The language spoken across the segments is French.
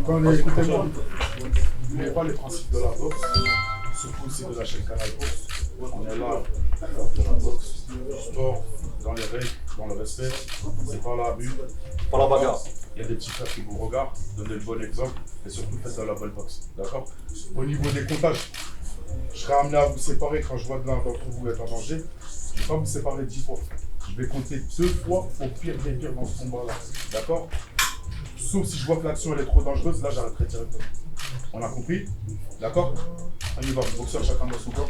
écoutez-moi, n'oubliez pas les principes de la boxe, surtout aussi de la chaîne Canal Boxe. On est là pour faire de la boxe, du sport, dans les règles, dans le respect. C'est pas l'abus, pas la bagarre. Il y a des petits frères qui vous regardent, donnez le bon exemple et surtout faites de la bonne boxe. D'accord? Au niveau des comptages, je serai amené à vous séparer quand je vois l'un d'entre vous être en danger. Je ne vais pas vous séparer 10 fois. Je vais compter 2 fois au pire des pires dans ce combat-là. D'accord? Sauf si je vois que l'action elle est trop dangereuse, là j'arrêterai directement. On a compris? D'accord? On y va, boxeur chacun dans son corps.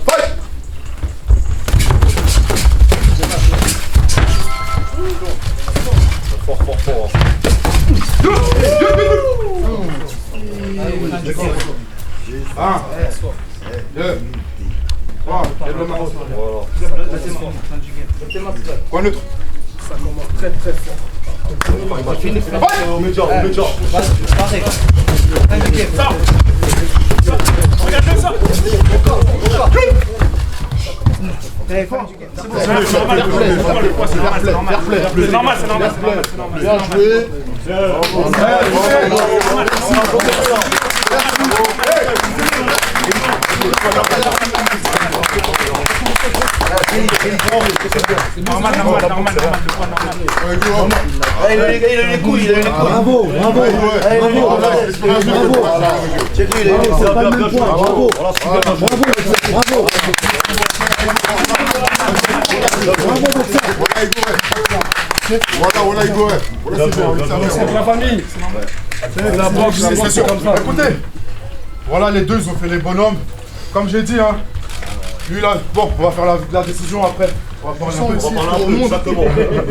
Fight! Fort. Un, deux, trois, lève le main. Point neutre. Ça commence très fort. Au média. Regardez ça. C'est normal. Bien joué. Normal. Il a les couilles. Bravo. C'est pas le même point. Bravo. Voilà, Igor. C'est la famille. C'est la boxe, C'est sûr. Écoutez, voilà les deux, ils ont fait les bonhommes. Comme j'ai dit, hein. Lui là, bon, on va faire la décision après. On va parler un peu ici.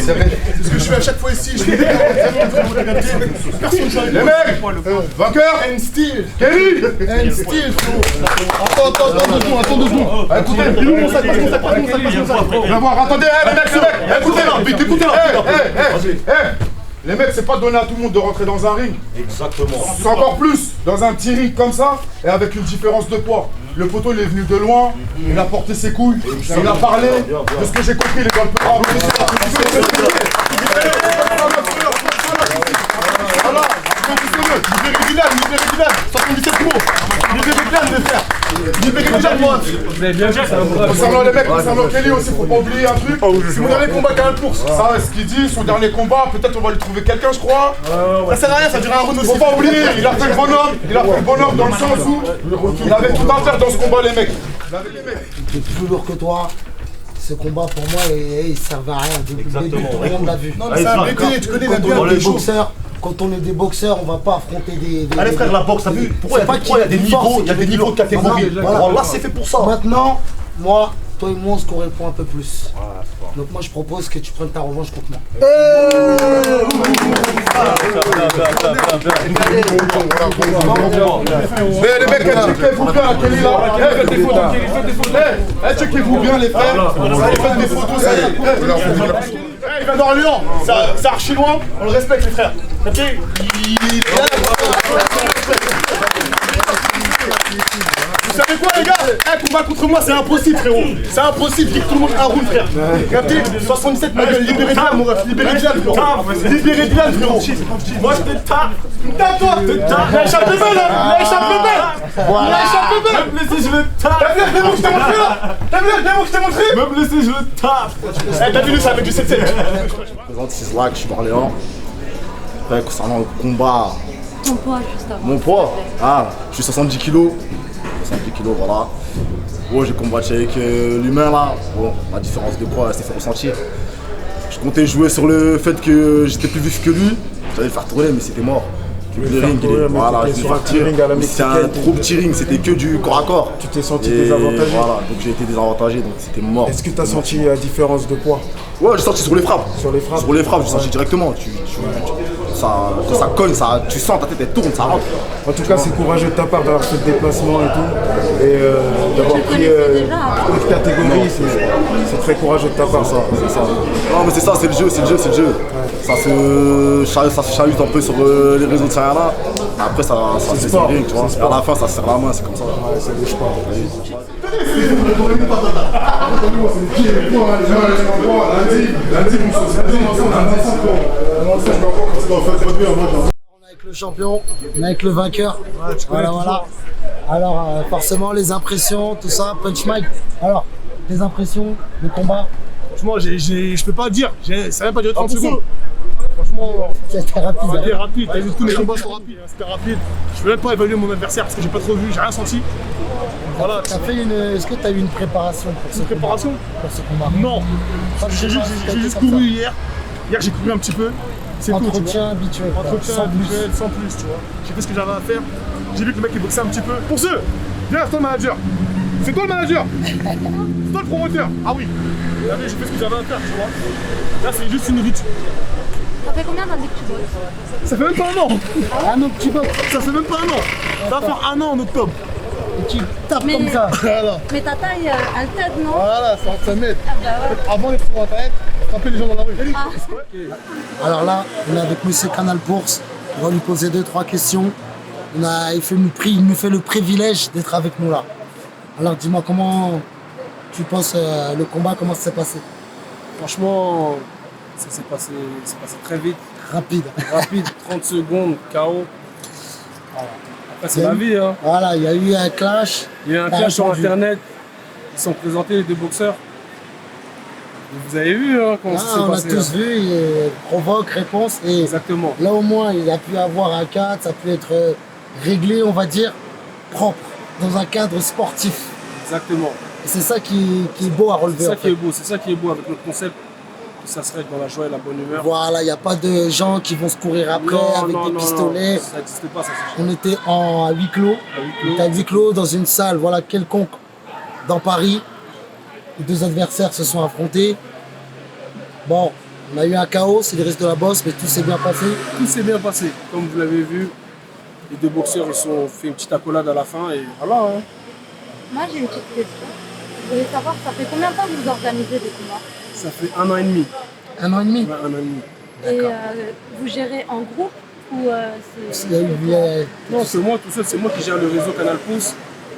C'est vrai. C'est ce que je fais à chaque fois ici. Les mecs, vainqueur, N-Steel, Kelly, N-Steel, Attends 2 secondes. Écoutez, il est où mon sac? Viens voir, attendez, les mecs, écoutez là. Les mecs, c'est pas donné à tout le monde de rentrer dans un ring. Exactement. C'est encore plus dans un petit ring comme ça et avec une différence de poids. Le poteau il est venu de loin, il a porté ses couilles, il a parlé. De ce que j'ai compris, il est dans le peu. Voilà, libérez Bilal, 77 mots. Libérez Bilal, les frères. Libérez Bilal, moi. Vous avez bien vu ça. Concernant les mecs, concernant Kelly aussi, faut pas oublier un truc. C'est mon dernier combat qu'à un course. Ça, ce qu'il dit, son dernier combat, peut-être on va lui trouver quelqu'un, je crois. Ça sert à rien, ça dure un round aussi. Faut pas oublier, il a fait le bonhomme dans le sens où il avait tout à faire dans ce combat, les mecs. J'étais plus lourd que toi. Ce combat pour moi, il servait à rien. Depuis le début, tout le monde l'a vu. Non, mais c'est un métier, tu connais la Quand on est boxeur, quand on est des boxeurs, on va pas affronter des. Allez frère, la boxe, t'as vu? Pourquoi il y a des niveaux? Il y a des niveaux de catégorie. Là, c'est fait pour ça. Maintenant, moi, toi et moi, on score le point un peu plus. Donc moi, je propose que tu prennes ta revanche contre moi. Mais les mecs, checkez-vous bien, Kelly là. Checkez-vous bien, les frères. Faites des photos, ça y est. Il vient d'Orléans, c'est archi loin, on le respecte, les frères. Ok? Vous savez quoi, les gars? Combat contre moi, c'est impossible, frérot. C'est impossible, qu'il y ait tout le monde un round, frère. Capté? 77, ma gueule, libérez Bilal, mon ref. Libérez Bilal, frérot. Libérez Bilal, frérot. Moi, je te tape. Tape-toi. Il a échappé belle, là. Il a échappé belle. Même laissé, je le tape. T'as vu la démo que je t'ai montré, là? T'as vu la démo que je t'ai montré? Même laissé, je le tape. T'as vu, lui, ça avec du 7-7. Je présente Sislak, je suis d'Orléans. Après, concernant le combat. Ton poids, juste avant. Mon poids? Ah, je suis 70 kg. 70 kg, voilà. Bon, j'ai combattu avec l'humain là. Bon, la différence de poids, elle s'est fait ressentir. Je comptais jouer sur le fait que j'étais plus vif que lui. J'allais le faire tourner, mais c'était mort. Le ring, voilà, je c'était un trop petit ring, c'était que du corps à corps. Tu t'es senti désavantagé? Voilà, donc j'ai été désavantagé, donc c'était mort. Est-ce que tu as senti la différence de poids? Ouais, j'ai senti sur les frappes. Sur les frappes? Sur les frappes, j'ai senti directement. Quand ça cogne, tu sens ta tête, elle tourne, ça rentre. En tout cas, c'est courageux de ta part d'avoir fait le déplacement et tout. Et d'avoir pris une catégorie, c'est très courageux de ta part. C'est ça. Non, mais c'est ça, c'est le jeu. Ça se chahute un peu sur les réseaux de Sayana. Après, ça se ring, tu vois. Et à la fin, ça se serre la main, c'est comme ça. Ouais, c'est le sport. On est avec le champion, on est avec le vainqueur. Voilà. Alors forcément les impressions, tout ça, Punch Mike. Alors, les impressions, le combat. Franchement, je peux pas dire. Ça n'a même pas duré 30 secondes. Franchement, C'était rapide. c'était rapide. T'as vu, tous les combats sont rapides. C'était rapide. Je peux même pas évaluer mon adversaire parce que j'ai pas trop vu, j'ai rien senti. Voilà. Est-ce que tu as eu une préparation pour ce Préparation? pour ce combat? Non. J'ai juste couru hier. Hier, j'ai couru un petit peu. C'est tout, tu vois. Entretien habituel. quoi. Entretien Sans plus. habituel, sans plus, tu vois. J'ai fait ce que j'avais à faire. J'ai vu que le mec il boxait un petit peu. Pour ceux, viens, c'est toi le manager. C'est toi le manager. C'est toi le promoteur. Ah oui. Regardez, j'ai fait ce que j'avais à faire, tu vois. Là, c'est juste une lutte. Ça fait combien d'années que tu bosses? Ça fait même pas un an. Un autre petit box. Ça fait même pas un an. Ça va faire un an en octobre. Et tu tapes Mais- comme ça. Voilà. Mais ta taille, elle t'aide, non? Voilà, ça m'aide. Ah bah ouais. Avant d'être sur internet, frapper les gens dans la rue. Ah. Alors là, on est avec Monsieur Canal Bourse. On va lui poser 2-3 questions. Il nous fait le privilège d'être avec nous là. Alors dis-moi comment tu penses le combat, comment ça s'est passé? Franchement, ça s'est passé très vite, Rapide. rapide, 30 secondes, KO. Après, c'est la vie. Hein. Voilà, il y a eu un clash. Il y a eu un T'as clash sur répondu. Internet. Ils sont présentés, les deux boxeurs. Et vous avez vu hein, comment ça s'est On a passé. tous hein. vu, provoque, réponse. Et Exactement. là au moins, il a pu avoir un cadre, ça peut être réglé, on va dire, propre, dans un cadre sportif. Exactement. Et c'est ça qui est beau à relever. C'est ça en qui fait. est beau. C'est ça qui est beau avec notre concept. Que ça serait dans la joie et la bonne humeur. Voilà, il n'y a pas de gens qui vont se courir après avec des pistolets. Ça n'existe pas, ça c'est On était à huis clos. À huis clos. On était à huis clos dans une salle, voilà, quelconque, dans Paris. Les deux adversaires se sont affrontés. Bon, on a eu un chaos, c'est le risque de la bosse, mais tout s'est bien passé. Tout s'est bien passé. Comme vous l'avez vu, les deux boxeurs ils sont fait une petite accolade à la fin et voilà. Hein. Moi, j'ai une petite question. Je voulais savoir, ça fait combien de temps que vous organisez des combats? Ça fait 1 an et demi. 1 an et demi. Ouais, 1 an et demi. Et vous gérez en groupe ou c'est... Il y a eu, Non, c'est moi tout seul, c'est moi qui gère le réseau Canal Pouce. Ça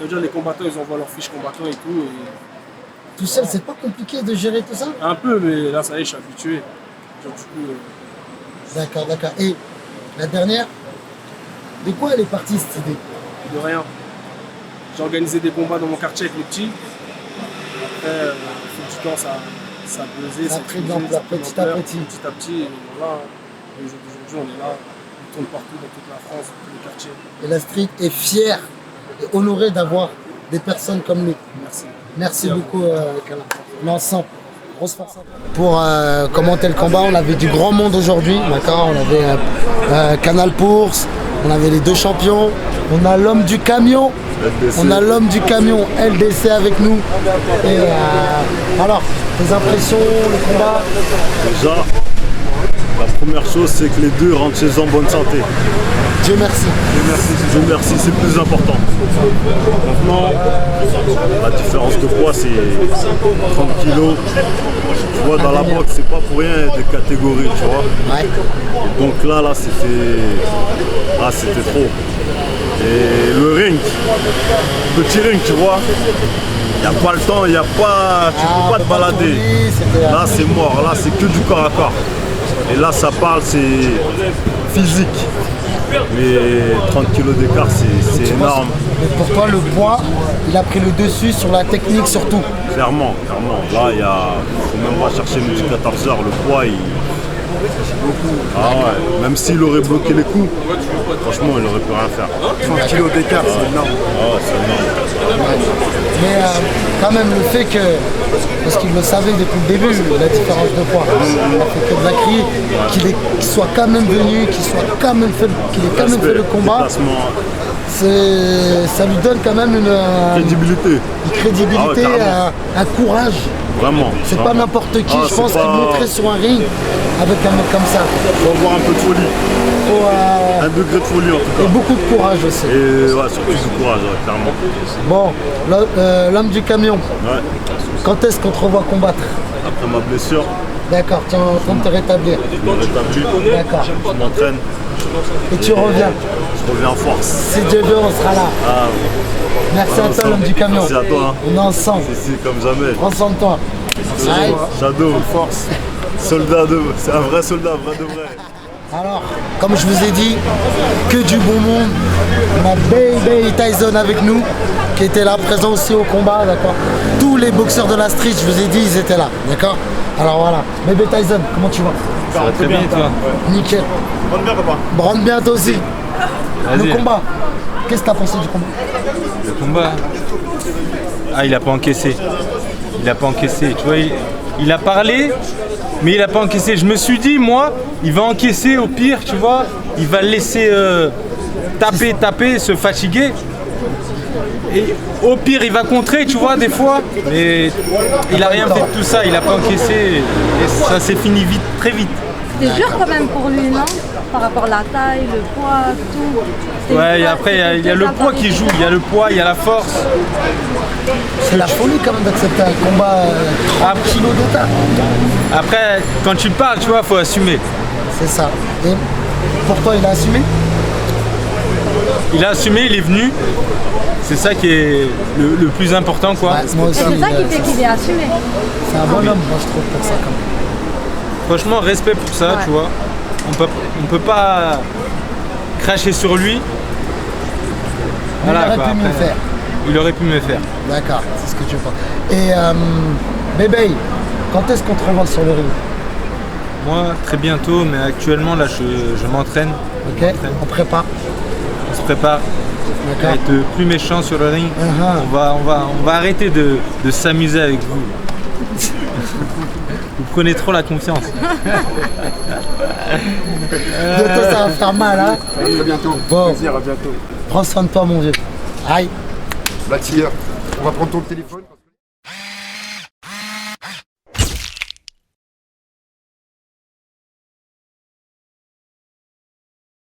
veut dire les combattants, ils envoient leurs fiches combattants et tout. Et... tout seul, c'est pas compliqué de gérer tout ça? Un peu, mais là, ça y est, je suis habitué. Genre, du coup, D'accord, d'accord. Et la dernière, de quoi elle est partie cette idée? de rien. J'ai organisé des combats dans mon quartier avec les petits. Après, au fil du temps, ça a buzzé, Ça a a pris de explosé, l'ampleur, ça a pris petit à d'ampleur, petit. Petit à petit, et voilà. Et aujourd'hui, on est là. On tourne partout dans toute la France, dans tous les quartiers. Et la street est fière et honorée d'avoir des personnes comme lui. Merci. Merci beaucoup, Kala. On est ensemble. Grosse force. Pour commenter le combat, on avait du grand monde aujourd'hui. D'accord, on avait Canal Bourse, on avait les deux champions, on a l'homme du camion. On a l'homme du camion LDC avec nous. Et alors, tes impressions, le combat? Déjà, la première chose, c'est que les deux rentrent chez eux en bonne santé. Dieu merci. Dieu merci, c'est le plus important. Maintenant, la différence de poids, c'est 30 kilos. Tu vois, dans la boxe, c'est pas pour rien des catégories, tu vois. Ouais. Et donc là, c'était trop. Et le ring, petit ring, tu vois, il n'y a pas le temps, tu peux pas te balader. Là, c'est mort, là, c'est que du corps à corps. Et là, ça parle, c'est physique. Mais 30 kilos d'écart, c'est énorme. Mais pour toi, le poids, il a pris le dessus sur la technique surtout. Clairement. Là, il faut même pas chercher midi 14h. Le poids, ah ouais. Même s'il aurait bloqué les coups, franchement, il aurait pu rien faire. 30 kilos d'écart, c'est énorme. Ah ouais, c'est énorme. Mais quand même, le fait que, parce qu'il le savait depuis le début, la différence de poids, il a fait que de la crier, qu'il soit quand même venu, qu'il ait quand même fait le combat, Déplacement, ça lui donne quand même une crédibilité. crédibilité, Ah ouais, carrément. un courage. Vraiment. C'est pas vraiment. n'importe qui, Ah, je pense, c'est qui pas- montrait sur un ring avec un mec comme ça. Faut avoir un peu de folie. Faut, Un degré de folie en tout et cas. beaucoup de courage aussi. Et ouais, surtout du courage, ouais, clairement. Bon, l'homme du camion, Ouais. quand est-ce qu'on te revoit combattre? Après ma blessure, D'accord, tu es en train de te rétablir. je me rétablis. D'accord. Je m'entraîne. Et tu reviens. Je reviens en force. Si Dieu veut, on sera là. Ah, Merci à toi, l'homme du camion. Merci à toi. Hein. On est ensemble. C'est comme jamais. Prends soin de toi. Aïe. Shadow, force. Soldat c'est un vrai soldat, vrai de vrai. Alors, comme je vous ai dit, que du bon monde. On a Baby Tyson avec nous, qui était là, présent aussi au combat, d'accord. Tous les boxeurs de la street, je vous ai dit, ils étaient là, d'accord. Alors voilà, Baby Tyson, comment tu vas? Ça va très bien, toi? Nickel. Rentre bien, papa. Rentre bien, toi aussi. Vas-y. Le combat, qu'est-ce que t'as pensé du combat? Le combat. Ah, il a pas encaissé. Il a pas encaissé. Tu vois, il a parlé, mais il a pas encaissé. Je me suis dit, moi, il va encaisser au pire, tu vois. Il va le laisser taper, se fatiguer. Et au pire, il va contrer, tu vois, des fois. Mais il a rien fait de tout ça. Il a pas encaissé. Et ça s'est fini vite, très vite. C'était dur quand même pour lui, non? Par rapport à la taille, le poids, tout. C'était Ouais, et dur, après, c'était il y a le poids qui joue. Il y a le poids, il y a la force. C'est la folie quand même d'accepter un combat 30 kilos d'état. Après, quand tu parles, tu vois, faut assumer. C'est ça. Et pourquoi il a assumé? Il a assumé, il est venu. C'est ça qui est le plus important, quoi. Ouais, moi aussi. C'est ça qui fait qu'il est assumé. C'est un bon homme, moi je trouve, pour ça quand même. Franchement, respect pour ça, Ouais. tu vois. On peut pas cracher sur lui. Il Voilà, aurait quoi, pu mieux après. faire. Il aurait pu mieux faire. D'accord, c'est ce que tu penses. Et Bébé, quand est-ce qu'on te revoit sur le ring? Moi, très bientôt, mais actuellement, là, je m'entraîne. Ok, on prépare. On se prépare à D'accord. être plus méchant sur le ring. Uh-huh. On va arrêter de s'amuser avec vous. Vous prenez trop la confiance. Bientôt ça va faire mal, hein? À très bientôt. Bon. Plaisir, à bientôt. Prends soin de toi, mon vieux. Aïe. Là, on va prendre ton téléphone.